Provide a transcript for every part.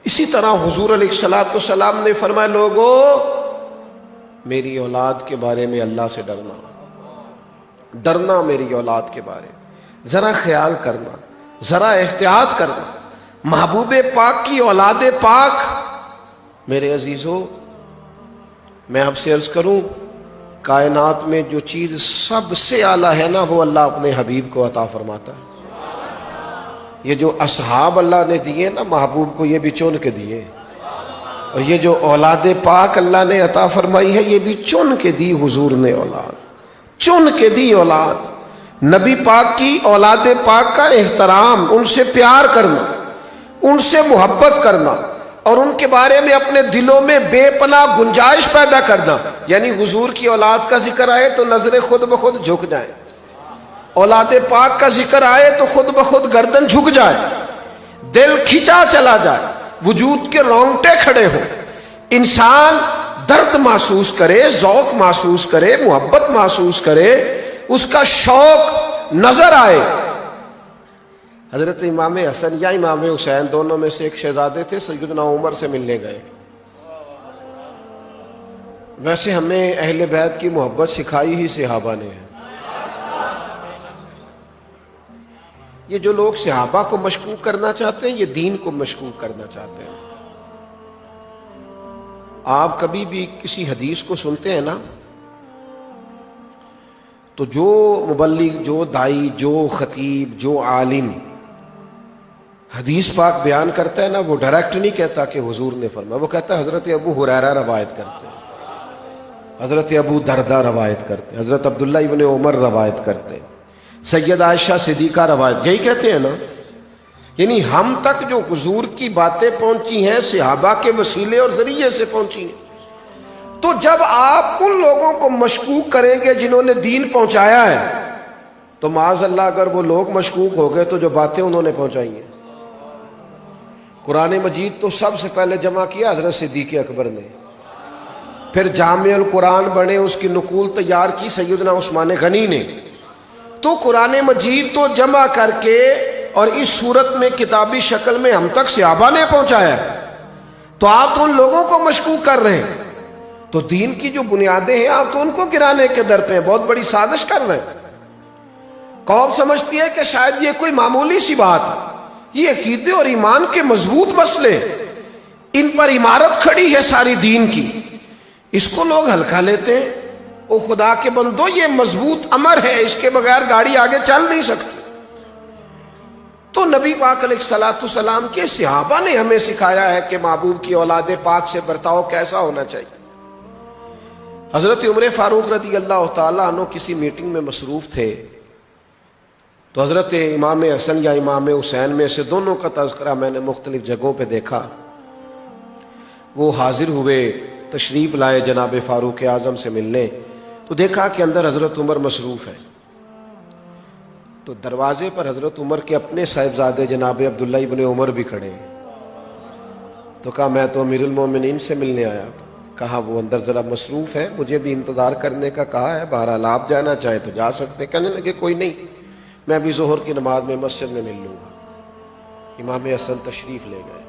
اسی طرح حضور علیہ الصلوۃ والسلام نے فرمایا لوگو میری اولاد کے بارے میں اللہ سے ڈرنا میری اولاد کے بارے میں، ذرا خیال کرنا، ذرا احتیاط کرنا۔ محبوب پاک کی اولاد پاک، میرے عزیزو میں آپ سے عرض کروں، کائنات میں جو چیز سب سے اعلیٰ ہے نا وہ اللہ اپنے حبیب کو عطا فرماتا ہے۔ یہ جو اصحاب اللہ نے دیے نا محبوب کو، یہ بھی چن کے دیے، اور یہ جو اولاد پاک اللہ نے عطا فرمائی ہے یہ بھی چن کے دی حضور نے، اولاد چن کے دی اولاد۔ نبی پاک کی اولاد پاک کا احترام، ان سے پیار کرنا، ان سے محبت کرنا، اور ان کے بارے میں اپنے دلوں میں بے پناہ گنجائش پیدا کرنا، یعنی حضور کی اولاد کا ذکر آئے تو نظریں خود بخود جھک جائیں، اولاد پاک کا ذکر آئے تو خود بخود گردن جھک جائے، دل کھچا چلا جائے، وجود کے رونگٹے کھڑے ہوں، انسان درد محسوس کرے، ذوق محسوس کرے، محبت محسوس کرے، اس کا شوق نظر آئے۔ حضرت امام حسن یا امام حسین دونوں میں سے ایک شہزادے تھے، سیدنا عمر سے ملنے گئے۔ ویسے ہمیں اہل بیت کی محبت سکھائی ہی صحابہ نے ہے۔ یہ جو لوگ صحابہ کو مشکوک کرنا چاہتے ہیں یہ دین کو مشکوک کرنا چاہتے ہیں۔ آپ کبھی بھی کسی حدیث کو سنتے ہیں نا تو جو مبلغ، جو دائی، جو خطیب، جو عالم حدیث پاک بیان کرتا ہے نا وہ ڈائریکٹ نہیں کہتا کہ حضور نے فرمایا، وہ کہتا ہے حضرت ابو ہریرہ روایت کرتے ہیں، حضرت ابو دردہ روایت کرتے ہیں، حضرت عبداللہ ابن عمر روایت کرتے ہیں، سید عائشہ صدیقہ روایت، یہی کہتے ہیں نا۔ یعنی ہم تک جو حضور کی باتیں پہنچی ہیں صحابہ کے وسیلے اور ذریعے سے پہنچی ہیں، تو جب آپ ان لوگوں کو مشکوک کریں گے جنہوں نے دین پہنچایا ہے تو معاذ اللہ اگر وہ لوگ مشکوک ہو گئے تو جو باتیں انہوں نے پہنچائی ہیں۔ قرآن مجید تو سب سے پہلے جمع کیا حضرت صدیق اکبر نے، پھر جامع القرآن بنے، اس کی نقول تیار کی سیدنا عثمان غنی نے، تو قرآن مجید تو جمع کر کے اور اس صورت میں کتابی شکل میں ہم تک صحابہ نے پہنچایا ہے، تو آپ تو ان لوگوں کو مشکوک کر رہے ہیں، تو دین کی جو بنیادیں ہیں آپ تو ان کو گرانے کے در پہ ہیں، بہت بڑی سازش کر رہے ہیں۔ قوم سمجھتی ہے کہ شاید یہ کوئی معمولی سی بات ہے، یہ عقیدے اور ایمان کے مضبوط مسئلے، ان پر عمارت کھڑی ہے ساری دین کی، اس کو لوگ ہلکا لیتے ہیں۔ او خدا کے بندو یہ مضبوط امر ہے، اس کے بغیر گاڑی آگے چل نہیں سکتی۔ تو نبی پاک علیہ الصلوۃ والسلام کے صحابہ نے ہمیں سکھایا ہے کہ محبوب کی اولاد پاک سے برتاؤ کیسا ہونا چاہیے۔ حضرت عمر فاروق رضی اللہ تعالیٰ عنہ کسی میٹنگ میں مصروف تھے، تو حضرت امام حسن یا امام حسین میں سے دونوں کا تذکرہ میں نے مختلف جگہوں پہ دیکھا۔ وہ حاضر ہوئے، تشریف لائے جناب فاروق اعظم سے ملنے، تو دیکھا کہ اندر حضرت عمر مصروف ہے، تو دروازے پر حضرت عمر کے اپنے صاحبزادے جناب عبداللہ ابن عمر بھی کھڑے ہیں۔ تو کہا میں تو امیر المومنین سے ملنے آیا۔ کہا وہ اندر ذرا مصروف ہے، مجھے بھی انتظار کرنے کا کہا ہے، بہرحال آپ جانا چاہیں تو جا سکتے۔ کہنے لگے کوئی نہیں، میں ابھی ظہر کی نماز میں مسجد میں مل لوں گا۔ امام حسن تشریف لے گئے،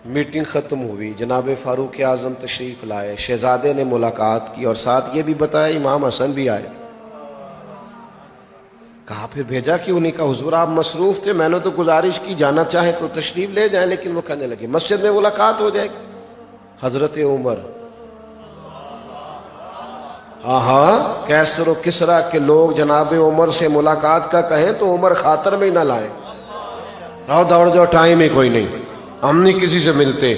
میٹنگ ختم ہوئی، جناب فاروق اعظم تشریف لائے، شہزادے نے ملاقات کی اور ساتھ یہ بھی بتایا امام حسن بھی آئے۔ کہا پھر بھیجا کیوں نہیں؟ کہا حضور آپ مصروف تھے، میں نے تو گزارش کی جانا چاہیں تو تشریف لے جائیں، لیکن وہ کہنے لگے مسجد میں ملاقات ہو جائے گی۔ حضرت عمر، ہاں کیسر و کسرا کے لوگ جناب عمر سے ملاقات کا کہیں تو عمر خاطر میں ہی نہ لائیں، رہو دوڑ جاؤ، ٹائم ہی کوئی نہیں، ہم نہیں کسی سے ملتے۔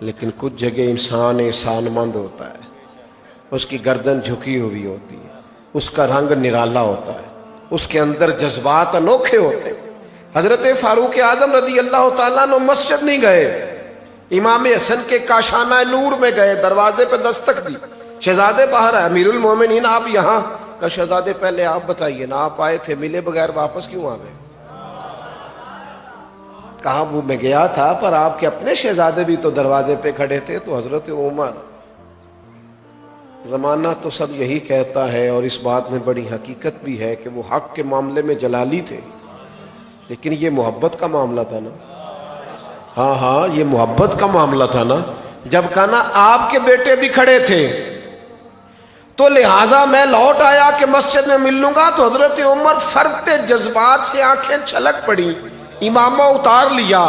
لیکن کچھ جگہ انسان احسان مند ہوتا ہے، اس کی گردن جھکی ہوئی ہوتی ہے، اس کا رنگ نرالا ہوتا ہے، اس کے اندر جذبات انوکھے ہوتے ہیں۔ حضرت فاروق اعظم رضی اللہ تعالیٰ عنہ مسجد نہیں گئے، امام حسن کے کاشانہ نور میں گئے، دروازے پہ دستک دی، شہزادے باہر آئے، امیر المومنین آپ یہاں؟ کہا شہزادے پہلے آپ بتائیے نا، آپ آئے تھے، ملے بغیر واپس کیوں آ گئے؟ کہا وہ میں گیا تھا پر آپ کے اپنے شہزادے بھی تو دروازے پہ کھڑے تھے۔ تو حضرت عمر، زمانہ تو سب یہی کہتا ہے اور اس بات میں بڑی حقیقت بھی ہے کہ وہ حق کے معاملے میں جلالی تھے، لیکن یہ محبت کا معاملہ تھا نا، ہاں ہاں یہ محبت کا معاملہ تھا نا. جب کہا نا آپ کے بیٹے بھی کھڑے تھے تو لہذا میں لوٹ آیا کہ مسجد میں مل لوں گا, تو حضرت عمر فرتے جذبات سے آنکھیں چھلک پڑی, امامہ اتار لیا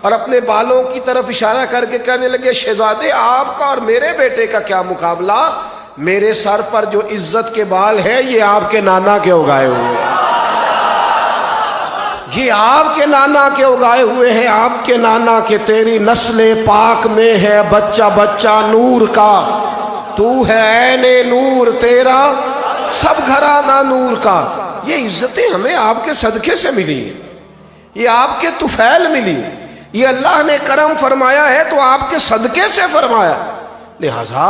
اور اپنے بالوں کی طرف اشارہ کر کے کہنے لگے شہزادے آپ کا اور میرے بیٹے کا کیا مقابلہ, میرے سر پر جو عزت کے بال ہے یہ آپ کے نانا کے اگائے ہوئے ہیں, یہ آپ کے نانا کے اگائے ہوئے ہیں, آپ کے نانا کے. تیری نسل پاک میں ہے بچہ بچہ نور کا, تو ہے عین نور تیرا سب گھرانہ نور کا. یہ عزتیں ہمیں آپ کے صدقے سے ملی ہیں, یہ آپ کے طفیل ملی, یہ اللہ نے کرم فرمایا ہے تو آپ کے صدقے سے فرمایا. لہذا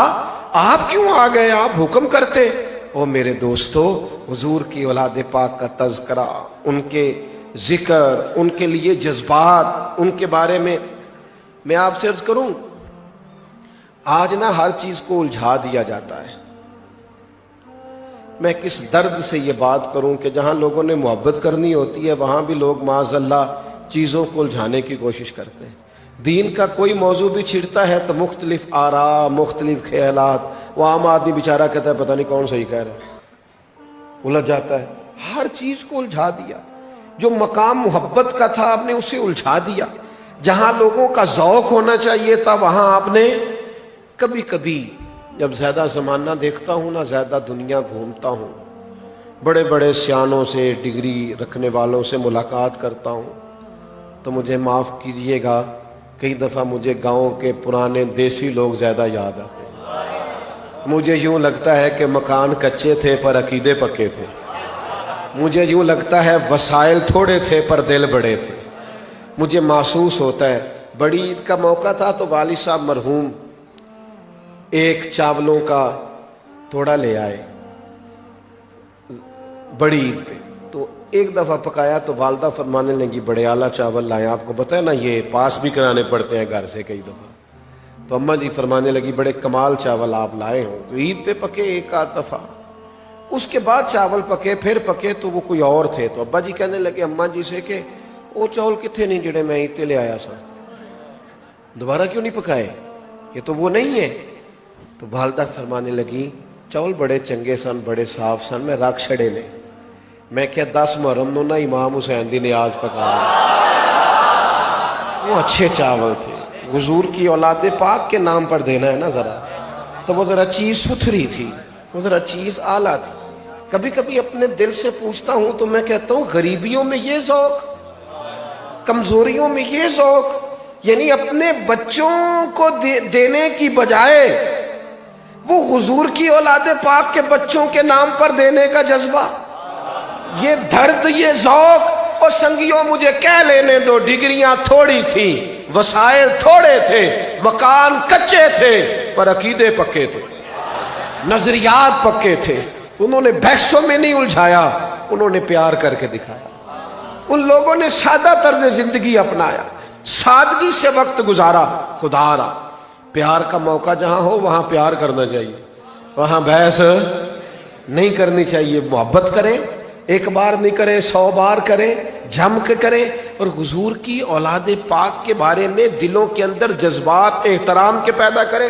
آپ کیوں آ گئے, آپ حکم کرتے. او میرے دوستو, حضور کی اولاد پاک کا تذکرہ, ان کے ذکر, ان کے لیے جذبات, ان کے بارے میں آپ سے عرض کروں, آج نہ ہر چیز کو الجھا دیا جاتا ہے. میں کس درد سے یہ بات کروں کہ جہاں لوگوں نے محبت کرنی ہوتی ہے وہاں بھی لوگ معاذ اللہ چیزوں کو الجھانے کی کوشش کرتے ہیں. دین کا کوئی موضوع بھی چھڑتا ہے تو مختلف آراء, مختلف خیالات, وہ عام آدمی بیچارہ کہتا ہے پتہ نہیں کون صحیح کہہ رہا ہے, الجھ جاتا ہے. ہر چیز کو الجھا دیا, جو مقام محبت کا تھا آپ نے اسے الجھا دیا. جہاں لوگوں کا ذوق ہونا چاہیے تھا وہاں آپ نے کبھی کبھی, جب زیادہ زمانہ دیکھتا ہوں نا, زیادہ دنیا گھومتا ہوں, بڑے بڑے سیانوں سے, ڈگری رکھنے والوں سے ملاقات کرتا ہوں, تو مجھے معاف کیجئے گا کئی دفعہ مجھے گاؤں کے پرانے دیسی لوگ زیادہ یاد آتے ہیں. مجھے یوں لگتا ہے کہ مکان کچے تھے پر عقیدے پکے تھے. مجھے یوں لگتا ہے وسائل تھوڑے تھے پر دل بڑے تھے. مجھے محسوس ہوتا ہے, بڑی عید کا موقع تھا تو والد صاحب مرحوم ایک چاولوں کا توڑا لے آئے بڑی عید پہ. تو ایک دفعہ پکایا تو والدہ فرمانے لگی بڑے اعلیٰ چاول لائے, آپ کو پتہ ہے نا یہ پاس بھی کرانے پڑتے ہیں گھر سے کئی دفعہ. تو اماں جی فرمانے لگی بڑے کمال چاول آپ لائے ہوں. تو عید پہ پکے ایک آدھ دفعہ, اس کے بعد چاول پکے, پھر پکے تو وہ کوئی اور تھے. تو ابا جی کہنے لگے اماں جی سے کہ وہ چاول کتنے نہیں جڑے میں عید تے لے آیا سا, دوبارہ کیوں نہیں پکائے, یہ تو وہ نہیں ہے. تو والدہ فرمانے لگی چاول بڑے چنگے سن, بڑے صاف سن, میں رکھ چھڑے لے. میں کیا 10 محرم نو نا امام حسین دی نیاز پکایا, وہ اچھے چاول تھے. حضور کی اولاد پاک کے نام پر دینا ہے نا ذرا, تو وہ ذرا چیز ستھری تھی, وہ ذرا چیز اعلیٰ تھی. کبھی کبھی اپنے دل سے پوچھتا ہوں تو میں کہتا ہوں غریبیوں میں یہ ذوق, کمزوریوں میں یہ ذوق, یعنی اپنے بچوں کو دینے کی بجائے وہ حضور کی اولاد پاک کے بچوں کے نام پر دینے کا جذبہ, یہ درد, یہ ذوق. اور سنگیوں مجھے کہہ لینے دو, ڈگریاں تھوڑی تھیں, وسائل تھوڑے تھے, مکان کچے تھے پر عقیدے پکے تھے, نظریات پکے تھے. انہوں نے بحثوں میں نہیں الجھایا, انہوں نے پیار کر کے دکھایا. ان لوگوں نے سادہ طرز زندگی اپنایا, سادگی سے وقت گزارا. خدا را پیار کا موقع جہاں ہو وہاں پیار کرنا چاہیے, وہاں بحث نہیں کرنی چاہیے. محبت کریں, ایک بار نہیں کریں 100 بار کریں, جم کے کریں. اور حضور کی اولاد پاک کے بارے میں دلوں کے اندر جذبات احترام کے پیدا کریں.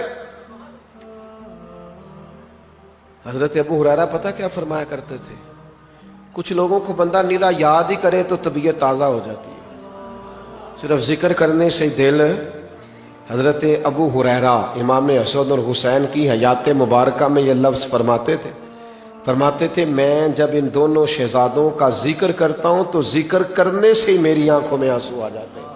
حضرت ابو ہریرہ پتہ کیا فرمایا کرتے تھے, کچھ لوگوں کو بندہ نیرا یاد ہی کرے تو طبیعت تازہ ہو جاتی ہے, صرف ذکر کرنے سے دل. حضرت ابو ہریرہ امام حسن اور حسین کی حیات مبارکہ میں یہ لفظ فرماتے تھے میں جب ان دونوں شہزادوں کا ذکر کرتا ہوں تو ذکر کرنے سے ہی میری آنکھوں میں آنسو آ جاتے ہیں,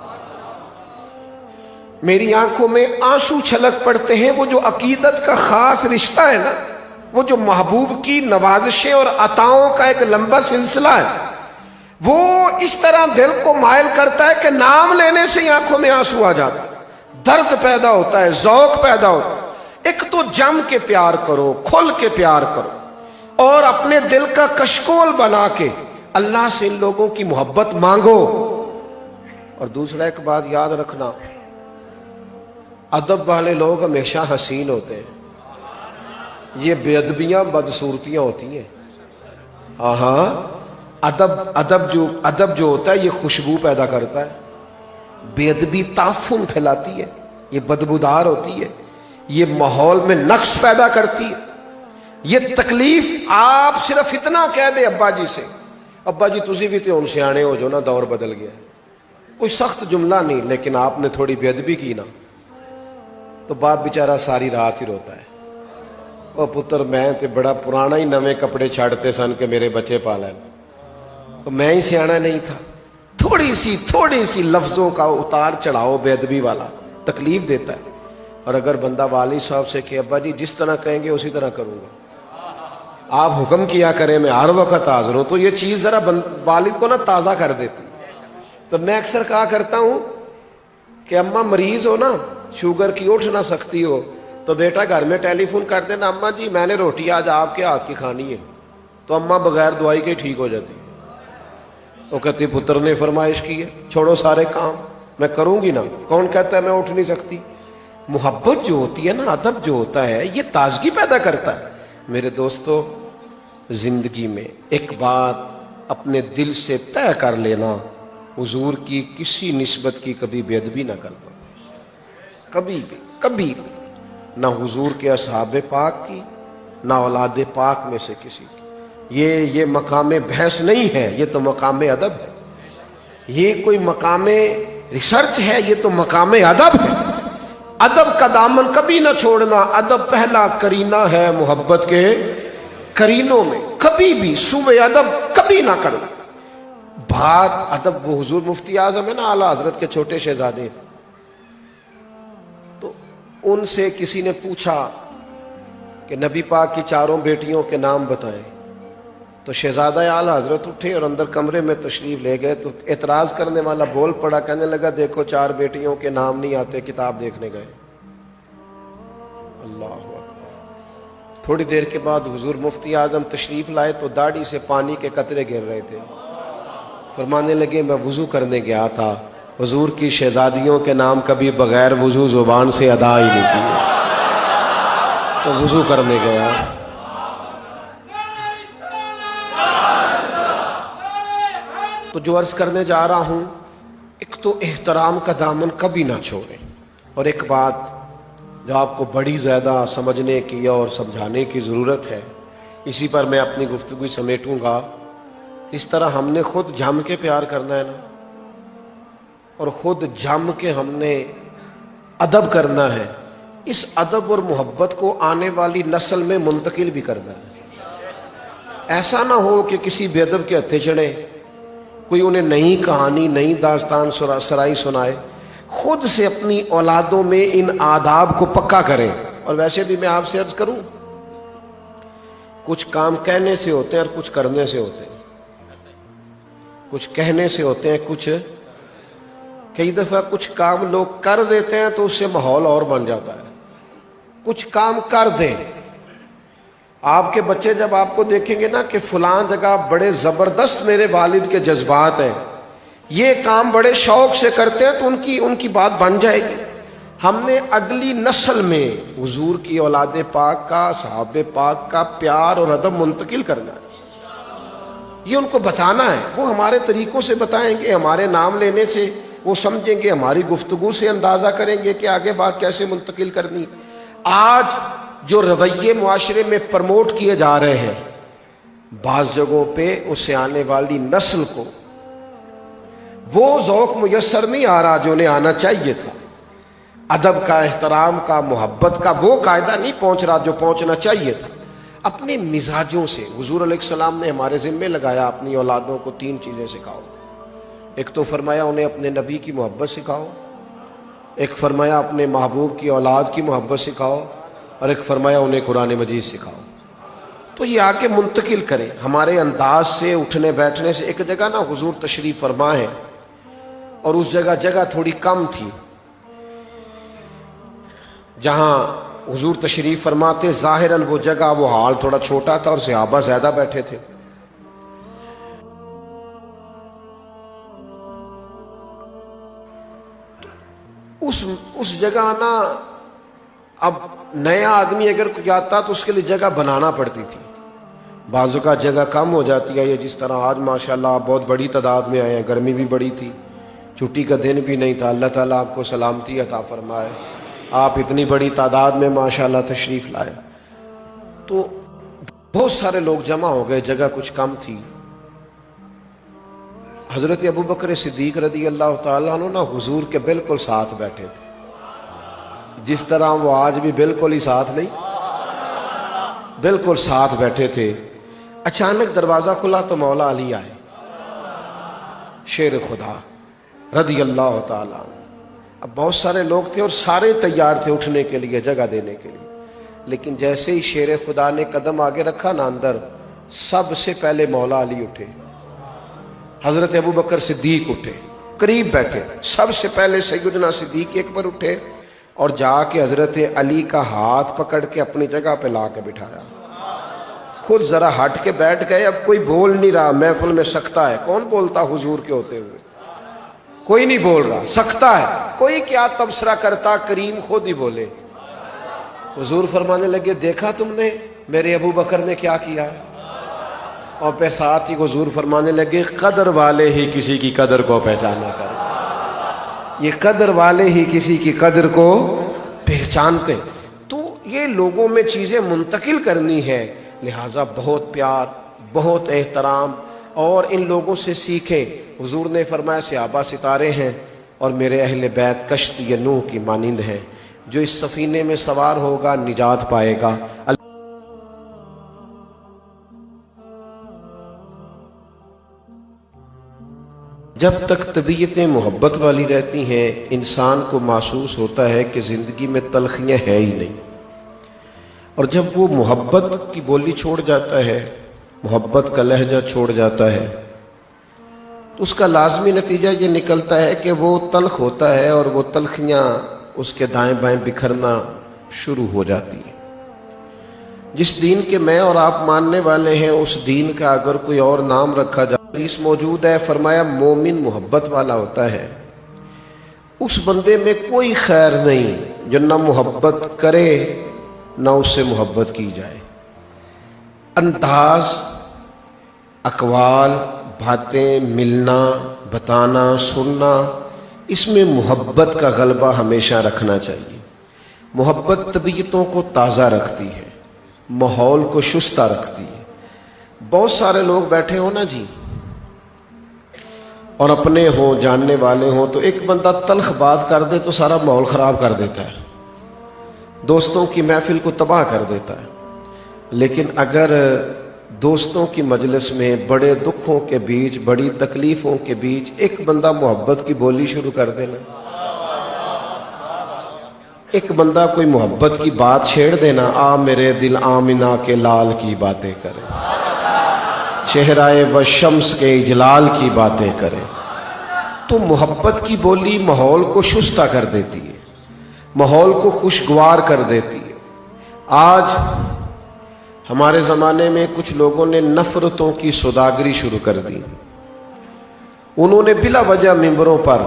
میری آنکھوں میں آنسو چھلک پڑتے ہیں. وہ جو عقیدت کا خاص رشتہ ہے نا, وہ جو محبوب کی نوازشیں اور عطاؤں کا ایک لمبا سلسلہ ہے, وہ اس طرح دل کو مائل کرتا ہے کہ نام لینے سے ہی آنکھوں میں آنسو آ جاتا ہے, درد پیدا ہوتا ہے, ذوق پیدا ہوتا ہے. ایک تو جم کے پیار کرو, کھل کے پیار کرو, اور اپنے دل کا کشکول بنا کے اللہ سے ان لوگوں کی محبت مانگو. اور دوسرا ایک بات یاد رکھنا, ادب والے لوگ ہمیشہ حسین ہوتے ہیں, یہ بے ادبیاں بدصورتیاں ہوتی ہیں. ہاں ادب جو ہوتا ہے یہ خوشبو پیدا کرتا ہے. بے ادبی تعفن پھیلاتی ہے، یہ بدبودار ہوتی ہے، یہ ماحول میں نقص پیدا کرتی ہے، یہ تکلیف۔ آپ صرف اتنا کہہ دیں ابا جی سے، ابا جی تسی بھی تو ہن سیانے ہو جو نا، دور بدل گیا ہے، کوئی سخت جملہ نہیں، لیکن آپ نے تھوڑی بے ادبی کی نا تو باپ بیچارہ ساری رات ہی روتا ہے، او پتر میں تے بڑا پرانا ہی نویں کپڑے چھاڑتے سن کہ میرے بچے پالیں، تو میں ہی سیانا نہیں تھا۔ تھوڑی سی لفظوں کا اتار چڑھاؤ بے ادبی والا تکلیف دیتا ہے۔ اور اگر بندہ والد صاحب سے کہ ابا جی جس طرح کہیں گے اسی طرح کروں گا، آپ حکم کیا کریں میں ہر وقت حاضر ہوں، تو یہ چیز ذرا والد کو نا تازہ کر دیتی۔ تو میں اکثر کہا کرتا ہوں کہ اماں مریض ہو نا، شوگر کی، اٹھ نہ سکتی ہو، تو بیٹا گھر میں ٹیلی فون کر دینا، اماں جی میں نے روٹی آج آپ کے ہاتھ کی کھانی ہے، تو اماں بغیر دوائی کے ٹھیک ہو جاتی۔ وہ کہتی پتر نے فرمائش کی ہے، چھوڑو سارے کام، میں کروں گی نا، کون کہتا ہے میں اٹھ نہیں سکتی؟ محبت جو ہوتی ہے نا، ادب جو ہوتا ہے، یہ تازگی پیدا کرتا ہے۔ میرے دوستو، زندگی میں ایک بات اپنے دل سے طے کر لینا، حضور کی کسی نسبت کی کبھی بے ادبی نہ کرنا، کبھی بھی نہ حضور کے اصحاب پاک کی، نہ اولاد پاک میں سے کسی کی۔ یہ مقام بحث نہیں ہے، یہ تو مقام ادب ہے، یہ کوئی مقام ریسرچ ہے، یہ تو مقام ادب ہے۔ ادب کا دامن کبھی نہ چھوڑنا، ادب پہلا کرینہ ہے محبت کے کرینوں میں، کبھی بھی سوء ادب کبھی نہ کرنا۔ بات ادب، وہ حضور مفتی اعظم ہے نا اعلیٰ حضرت کے چھوٹے شہزادے، تو ان سے کسی نے پوچھا کہ نبی پاک کی چاروں بیٹیوں کے نام بتائیں، تو شہزادہ اعلیٰ حضرت اٹھے اور اندر کمرے میں تشریف لے گئے، تو اعتراض کرنے والا بول پڑا، کہنے لگا دیکھو 4 بیٹیوں کے نام نہیں آتے، کتاب دیکھنے گئے۔ اللہ اکبر۔ تھوڑی دیر کے بعد حضور مفتی اعظم تشریف لائے تو داڑھی سے پانی کے قطرے گر رہے تھے، فرمانے لگے میں وضو کرنے گیا تھا، حضور کی شہزادیوں کے نام کبھی بغیر وضو زبان سے ادا ہی نہیں کیے، تو وضو کرنے گیا۔ تو جو عرض کرنے جا رہا ہوں، ایک تو احترام کا دامن کبھی نہ چھوڑیں، اور ایک بات جو آپ کو بڑی زیادہ سمجھنے کی اور سمجھانے کی ضرورت ہے، اسی پر میں اپنی گفتگو سمیٹوں گا۔ اس طرح ہم نے خود جم کے پیار کرنا ہے نا، اور خود جم کے ہم نے ادب کرنا ہے، اس ادب اور محبت کو آنے والی نسل میں منتقل بھی کرنا ہے۔ ایسا نہ ہو کہ کسی بے ادب کے ہتھے چڑھے، کوئی انہیں نئی کہانی، نئی داستان سرائی سنائے، خود سے اپنی اولادوں میں ان آداب کو پکا کریں۔ اور ویسے بھی میں آپ سے عرض کروں، کچھ کام کہنے سے ہوتے ہیں اور کچھ کرنے سے ہوتے ہیں، کچھ کہنے سے ہوتے ہیں، کچھ کئی دفعہ کچھ کام لوگ کر دیتے ہیں تو اس سے ماحول اور بن جاتا ہے۔ کچھ کام کر دیں، آپ کے بچے جب آپ کو دیکھیں گے نا کہ فلاں جگہ بڑے زبردست میرے والد کے جذبات ہیں، یہ کام بڑے شوق سے کرتے ہیں، تو ان کی بات بن جائے گی۔ ہم نے اگلی نسل میں حضور کی اولاد پاک کا، صحابہ پاک کا پیار اور ادب منتقل کرنا ہے، یہ ان کو بتانا ہے۔ وہ ہمارے طریقوں سے بتائیں گے، ہمارے نام لینے سے وہ سمجھیں گے، ہماری گفتگو سے اندازہ کریں گے کہ آگے بات کیسے منتقل کرنی۔ آج جو رویے معاشرے میں پرموٹ کیے جا رہے ہیں، بعض جگہوں پہ اسے آنے والی نسل کو وہ ذوق میسر نہیں آ رہا جو انہیں آنا چاہیے تھا، ادب کا، احترام کا، محبت کا وہ قاعدہ نہیں پہنچ رہا جو پہنچنا چاہیے تھا۔ اپنے مزاجوں سے حضور علیہ السلام نے ہمارے ذمے لگایا، اپنی اولادوں کو 3 چیزیں سکھاؤ۔ ایک تو فرمایا انہیں اپنے نبی کی محبت سکھاؤ، ایک فرمایا اپنے محبوب کی اولاد کی محبت سکھاؤ، اور ایک فرمایا انہیں قرآن مجید سکھاؤ۔ تو یہ آگے منتقل کریں ہمارے انداز سے، اٹھنے بیٹھنے سے۔ ایک جگہ نا حضور تشریف فرما ہے اور اس جگہ تھوڑی کم تھی، جہاں حضور تشریف فرماتے ظاہراً وہ جگہ، وہ حال تھوڑا چھوٹا تھا اور صحابہ زیادہ بیٹھے تھے۔ اس جگہ نا اب نیا آدمی اگر کوئی آتا تو اس کے لیے جگہ بنانا پڑتی تھی، بعضوں کا جگہ کم ہو جاتی ہے، یہ جس طرح آج ماشاءاللہ آپ بہت بڑی تعداد میں آئے ہیں، گرمی بھی بڑی تھی، چھٹی کا دن بھی نہیں تھا. اللہ تعالیٰ آپ کو سلامتی عطا فرمائے. آپ اتنی بڑی تعداد میں ماشاءاللہ تشریف لائے. تو بہت سارے لوگ جمع ہو گئے, جگہ کچھ کم تھی. حضرت ابو بکر صدیق رضی اللہ تعالیٰ عنہ نا حضور کے بالکل ساتھ بیٹھے تھے, جس طرح وہ آج بھی بالکل ہی ساتھ نہیں, بالکل ساتھ بیٹھے تھے. اچانک دروازہ کھلا تو مولا علی آئے, شیر خدا رضی اللہ تعالیٰ عنہ. اب بہت سارے لوگ تھے اور سارے تیار تھے اٹھنے کے لیے, جگہ دینے کے لیے, لیکن جیسے ہی شیر خدا نے قدم آگے رکھا نا اندر, سب سے پہلے مولا علی اٹھے, حضرت ابو بکر صدیق اٹھے, قریب بیٹھے. سب سے پہلے سیدنا صدیق اکبر اٹھے اور جا کے حضرت علی کا ہاتھ پکڑ کے اپنی جگہ پہ لا کے بٹھایا. خود ذرا ہٹ کے بیٹھ گئے. اب کوئی بول نہیں رہا, محفل میں سکتہ ہے. کون بولتا حضور کے ہوتے ہوئے؟ کوئی نہیں بول رہا, سکتہ ہے. کوئی کیا تبصرہ کرتا, کریم خود ہی بولے. حضور فرمانے لگے, دیکھا تم نے میرے ابو بکر نے کیا کیا؟ اور پھر ساتھ ہی حضور فرمانے لگے, قدر والے ہی کسی کی قدر کو پہچانا کریں. یہ قدر والے ہی کسی کی قدر کو پہچانتے. تو یہ لوگوں میں چیزیں منتقل کرنی ہے, لہٰذا بہت پیار, بہت احترام, اور ان لوگوں سے سیکھیں. حضور نے فرمایا صحابہ ستارے ہیں اور میرے اہل بیت کشتی نوح کی مانند ہیں. جو اس سفینے میں سوار ہوگا نجات پائے گا. جب تک طبیعتیں محبت والی رہتی ہیں, انسان کو محسوس ہوتا ہے کہ زندگی میں تلخیاں ہے ہی نہیں. اور جب وہ محبت کی بولی چھوڑ جاتا ہے, محبت کا لہجہ چھوڑ جاتا ہے, تو اس کا لازمی نتیجہ یہ نکلتا ہے کہ وہ تلخ ہوتا ہے اور وہ تلخیاں اس کے دائیں بائیں بکھرنا شروع ہو جاتی ہیں. جس دین کے میں اور آپ ماننے والے ہیں, اس دین کا اگر کوئی اور نام رکھا جائے, حدیث موجود ہے, فرمایا مومن محبت والا ہوتا ہے. اس بندے میں کوئی خیر نہیں جو نہ محبت کرے نہ اس سے محبت کی جائے. انداز, اقوال, باتیں, ملنا, بتانا, سننا, اس میں محبت کا غلبہ ہمیشہ رکھنا چاہیے. محبت طبیعتوں کو تازہ رکھتی ہے, ماحول کو شستہ رکھتی ہے. بہت سارے لوگ بیٹھے ہوں نا جی, اور اپنے ہوں, جاننے والے ہوں, تو ایک بندہ تلخ بات کر دے تو سارا ماحول خراب کر دیتا ہے, دوستوں کی محفل کو تباہ کر دیتا ہے. لیکن اگر دوستوں کی مجلس میں بڑے دکھوں کے بیچ, بڑی تکلیفوں کے بیچ ایک بندہ محبت کی بولی شروع کر دینا, ایک بندہ کوئی محبت کی بات چھیڑ دینا, آ میرے دل آمنہ کے لال کی باتیں کرے, چہرائے و شمس کے اجلال کی باتیں کرے, تو محبت کی بولی ماحول کو شستہ کر دیتی ہے, ماحول کو خوشگوار کر دیتی ہے. آج ہمارے زمانے میں کچھ لوگوں نے نفرتوں کی سوداگری شروع کر دی. انہوں نے بلا وجہ ممبروں پر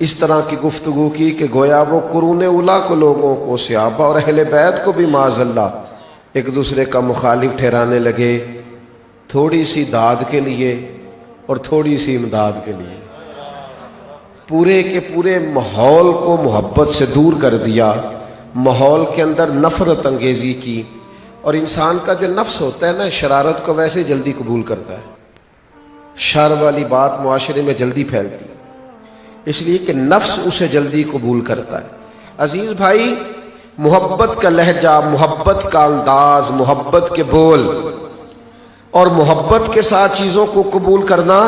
اس طرح کی گفتگو کی کہ گویا وہ قرون اولیٰ کو, لوگوں کو, صحابہ اور اہل بیت کو بھی معاذ اللہ ایک دوسرے کا مخالف ٹھہرانے لگے, تھوڑی سی داد کے لیے اور تھوڑی سی امداد کے لیے. پورے کے پورے ماحول کو محبت سے دور کر دیا, ماحول کے اندر نفرت انگیزی کی. اور انسان کا جو نفس ہوتا ہے نا, شرارت کو ویسے جلدی قبول کرتا ہے, شر والی بات معاشرے میں جلدی پھیلتی ہے, اس لیے کہ نفس اسے جلدی قبول کرتا ہے. عزیز بھائی, محبت کا لہجہ, محبت کا انداز, محبت کے بول اور محبت کے ساتھ چیزوں کو قبول کرنا,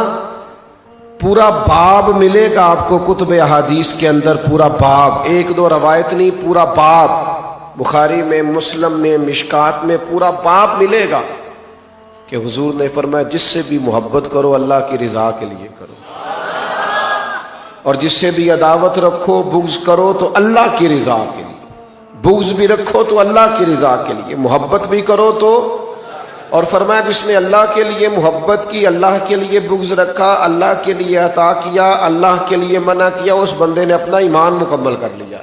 پورا باب ملے گا آپ کو کتب احادیث کے اندر, پورا باب, ایک دو روایت نہیں, پورا باب. بخاری میں, مسلم میں, مشکات میں پورا باب ملے گا کہ حضور نے فرمایا جس سے بھی محبت کرو اللہ کی رضا کے لیے کرو, اور جس سے بھی عداوت رکھو, بغض کرو تو اللہ کی رضا کے لیے, بغض بھی رکھو تو اللہ کی رضا کے لیے, محبت بھی کرو تو. اور فرمایا جس نے اللہ کے لیے محبت کی, اللہ کے لیے بغض رکھا, اللہ کے لیے عطا کیا, اللہ کے لیے منع کیا, اس بندے نے اپنا ایمان مکمل کر لیا.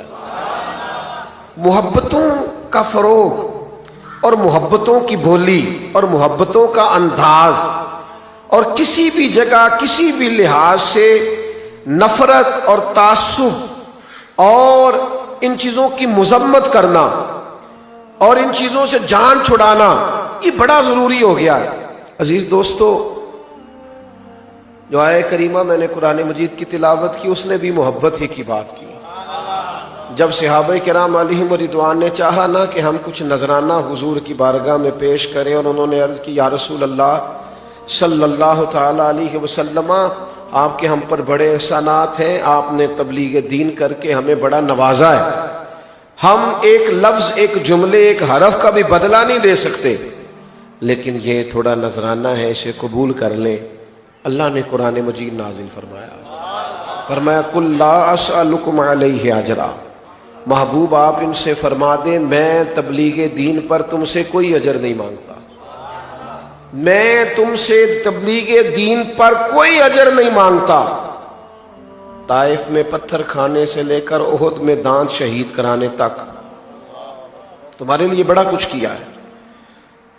محبتوں کا فروغ اور محبتوں کی بولی اور محبتوں کا انداز, اور کسی بھی جگہ کسی بھی لحاظ سے نفرت اور تعصب اور ان چیزوں کی مذمت کرنا اور ان چیزوں سے جان چھڑانا یہ بڑا ضروری ہو گیا ہے۔ عزیز دوستو، جو آیہ کریمہ میں نے قرآن مجید کی تلاوت کی اس نے بھی محبت ہی کی بات کی۔ جب صحابہ کرام علیہم رضوان نے چاہا نا کہ ہم کچھ نذرانہ حضور کی بارگاہ میں پیش کریں، اور انہوں نے عرض کی یا رسول اللہ صلی اللہ تعالی علیہ وسلم، آپ کے ہم پر بڑے احسانات ہیں، آپ نے تبلیغ دین کر کے ہمیں بڑا نوازا ہے، ہم ایک لفظ، ایک جملے، ایک حرف کا بھی بدلہ نہیں دے سکتے، لیکن یہ تھوڑا نذرانہ ہے، اسے قبول کر لیں۔ اللہ نے قرآن مجید نازل فرمایا قل لا اسألکم علیہ اجرا، محبوب آپ ان سے فرما دیں میں تبلیغ دین پر تم سے کوئی اجر نہیں مانگتا، میں تم سے تبلیغ دین پر کوئی اجر نہیں مانگتا۔ طائف میں پتھر کھانے سے لے کر احد میں دانت شہید کرانے تک تمہارے لیے بڑا کچھ کیا ہے،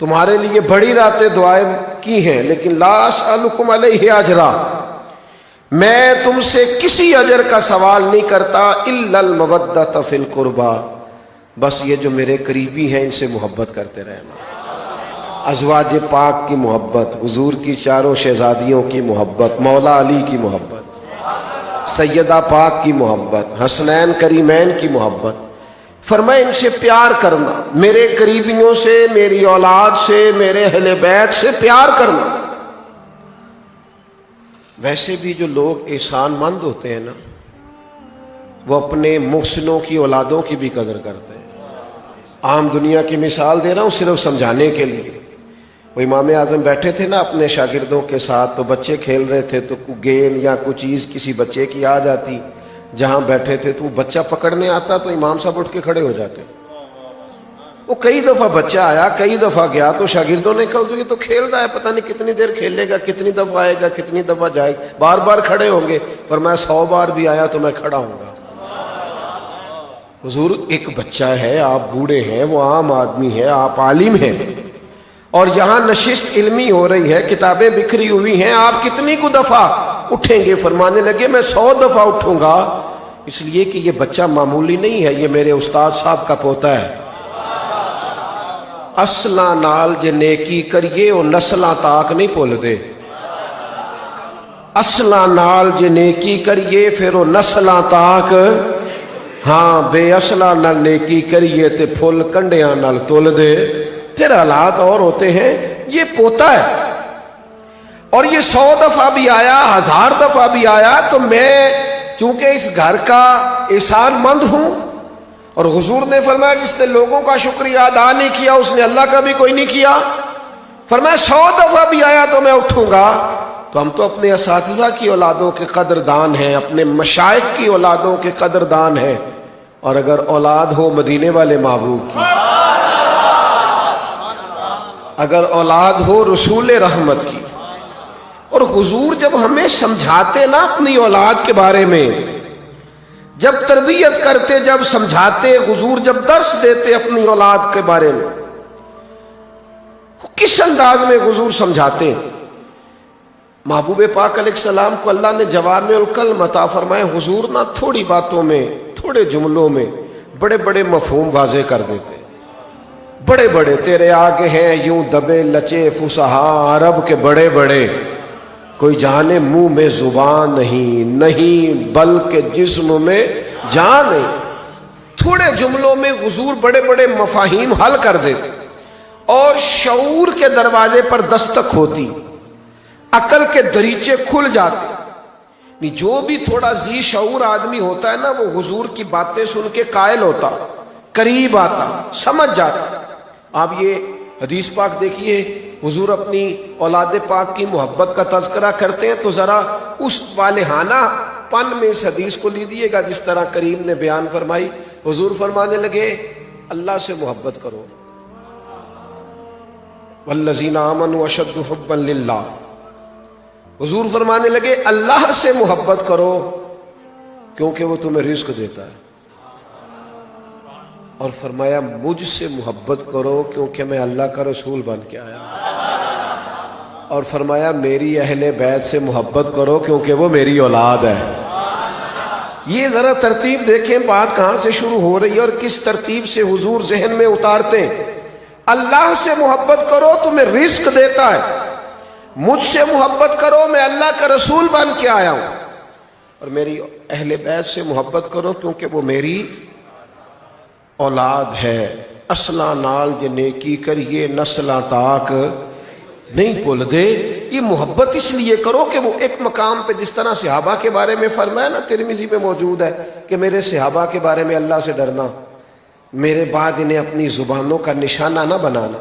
تمہارے لیے بڑی راتیں دعائیں کی ہیں، لیکن لا اسألکم علیہ اجرا، میں تم سے کسی اجر کا سوال نہیں کرتا، الا المودۃ فی القربى، بس یہ جو میرے قریبی ہیں ان سے محبت کرتے رہنا، ازواج پاک کی محبت، حضور کی چاروں شہزادیوں کی محبت، مولا علی کی محبت، سیدہ پاک کی محبت، حسنین کریمین کی محبت، فرمائے ان سے پیار کرنا، میرے قریبیوں سے، میری اولاد سے، میرے اہل بیت سے پیار کرنا۔ ویسے بھی جو لوگ احسان مند ہوتے ہیں نا وہ اپنے محسنوں کی اولادوں کی بھی قدر کرتے ہیں۔ عام دنیا کی مثال دے رہا ہوں صرف سمجھانے کے لیے۔ وہ امام اعظم بیٹھے تھے نا اپنے شاگردوں کے ساتھ، تو بچے کھیل رہے تھے، تو گیند یا کوئی چیز کسی بچے کی آ جاتی جہاں بیٹھے تھے، تو وہ بچہ پکڑنے آتا تو امام صاحب اٹھ کے کھڑے ہو جاتے۔ وہ کئی دفعہ بچہ آیا، کئی دفعہ گیا، تو شاگردوں نے کہا یہ تو کھیل رہا ہے، پتہ نہیں کتنی دیر کھیلے گا، کتنی دفعہ آئے گا، کتنی دفعہ جائے گا، بار بار کھڑے ہوں گے۔ فرمایا 100 بار بھی آیا تو میں کھڑا ہوں گا۔ حضور ایک بچہ ہے، آپ بوڑھے ہیں، وہ عام آدمی ہے، آپ عالم ہیں، اور یہاں نشست علمی ہو رہی ہے، کتابیں بکھری ہوئی ہیں، آپ کتنی کو دفعہ اٹھیں گے؟ فرمانے لگے میں 100 دفعہ اٹھوں گا، اس لیے کہ یہ بچہ معمولی نہیں ہے، یہ میرے استاد صاحب کا پوتا ہے۔ اصلاں نال جے نیکی کریے وہ نسلاں تاک نہیں بھول دے، اصلاں نال جے نیکی کریے پھر وہ نسلاں تاک، ہاں بے اصلاں نال نیکی کریے تے پھول کنڈیاں نال تول دے۔ پھر حالات اور ہوتے ہیں، یہ پوتا ہے اور یہ 100 دفعہ بھی آیا، 1000 دفعہ بھی آیا، تو میں چونکہ اس گھر کا احسان مند ہوں، اور حضور نے فرمایا جس نے لوگوں کا شکریہ ادا نہیں کیا اس نے اللہ کا بھی کوئی نہیں کیا۔ فرمایا 100 دفعہ بھی آیا تو میں اٹھوں گا۔ تو ہم تو اپنے اساتذہ کی اولادوں کے قدردان ہیں، اپنے مشائخ کی اولادوں کے قدردان ہیں، اور اگر اولاد ہو مدینے والے محبوب کی، اگر اولاد ہو رسول رحمت کی، اور حضور جب ہمیں سمجھاتے نا اپنی اولاد کے بارے میں، جب تربیت کرتے، جب سمجھاتے، حضور جب درس دیتے اپنی اولاد کے بارے میں، کس انداز میں حضور سمجھاتے؟ محبوب پاک علیہ السلام کو اللہ نے جوامع الکلم عطا فرمائے، حضور نہ تھوڑی باتوں میں، تھوڑے جملوں میں بڑے بڑے مفہوم واضح کر دیتے، بڑے بڑے۔ تیرے آگے ہیں یوں دبے لچے فصحا عرب کے بڑے بڑے، کوئی جانے منہ میں زبان نہیں بلکہ جسم میں جان نہیں۔ تھوڑے جملوں میں حضور بڑے بڑے مفاہیم حل کر دیتے، اور شعور کے دروازے پر دستک ہوتی، عقل کے دریچے کھل جاتے۔ جو بھی تھوڑا ذی شعور آدمی ہوتا ہے نا وہ حضور کی باتیں سن کے قائل ہوتا، قریب آتا، سمجھ جاتا۔ آپ یہ حدیث پاک دیکھیے، حضور اپنی اولاد پاک کی محبت کا تذکرہ کرتے ہیں، تو ذرا اس والہانہ پن میں اس حدیث کو لیجیے گا جس طرح کریم نے بیان فرمائی۔ حضور فرمانے لگے اللہ سے محبت کرو، والذین آمنوا اشد حبا للہ۔ حضور فرمانے لگے اللہ سے محبت کرو کیونکہ وہ تمہیں رزق دیتا ہے، اور فرمایا مجھ سے محبت کرو کیونکہ میں اللہ کا رسول بن کے آیا، اور فرمایا میری اہل بیت سے محبت کرو کیونکہ وہ میری اولاد ہے۔ یہ ذرا ترتیب دیکھیں، بات کہاں سے شروع ہو رہی ہے اور کس ترتیب سے حضور ذہن میں اتارتے ہیں۔ اللہ سے محبت کرو تمہیں رزق دیتا ہے، مجھ سے محبت کرو میں اللہ کا رسول بن کے آیا ہوں، اور میری اہل بیت سے محبت کرو کیونکہ وہ میری اولاد ہے۔ اصلاں نال جے نیکی کریے نسلاں تاک نہیں بھول دے۔ یہ محبت اس لیے کرو کہ وہ ایک مقام پہ جس طرح صحابہ کے بارے میں فرمایا نا، ترمذی میں موجود ہے کہ میرے صحابہ کے بارے میں اللہ سے ڈرنا، میرے بعد انہیں اپنی زبانوں کا نشانہ نہ بنانا۔